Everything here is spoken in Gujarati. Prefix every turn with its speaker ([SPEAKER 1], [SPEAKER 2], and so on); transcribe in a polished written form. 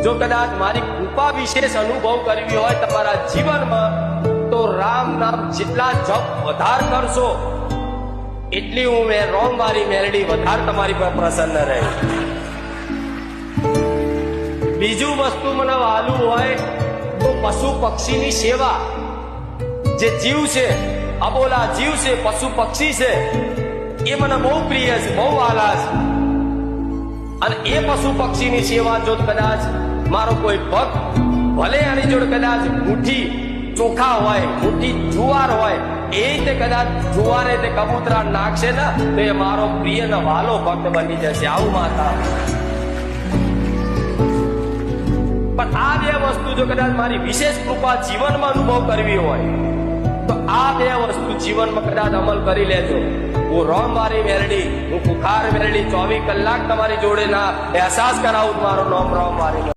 [SPEAKER 1] જો કદાચ મારી કૃપા વિશેષ અનુભવ કરવી હોય તમારા જીવનમાં તો રામ નામ જેટલા જપ વધાર કરશો એટલી હું રોમ વાળી મેલડી વધાર તમારી પર પ્રસન્ન રહે. બીજું વસ્તુ મને વાલું હોય તો પશુ પક્ષીની સેવા. જે જીવ છે, અબોલા જીવ છે, પશુ પક્ષી છે, એ મને બહુ પ્રિય છે, બહુ વાલા છે. અને એ પશુ પક્ષીની સેવા જો કદાચ મારો કોઈ ભક્ત ભલે એની જોડે કદાચ મુઠ્ઠી ચોખા હોય, મુઠ્ઠી જુવાર હોય, એ રીતે કદાચ જુવારે તે કબૂતરા નાખશે ને તો એ મારો પ્રિય ને વાલો ભક્ત બની જશે. આવું માતા. પણ આ બે વસ્તુ જો કદાચ મારી વિશેષ કૃપા જીવનમાં અનુભવ કરવી હોય તો આ બે વસ્તુ જીવનમાં કદાચ અમલ કરી લેજો. હું રોમ વાળી મેલડી, હું કુખાર મેલડી 24 કલાક તમારી જોડે ના અહેસાસ કરાવું મારું નામ રોમ વાળી.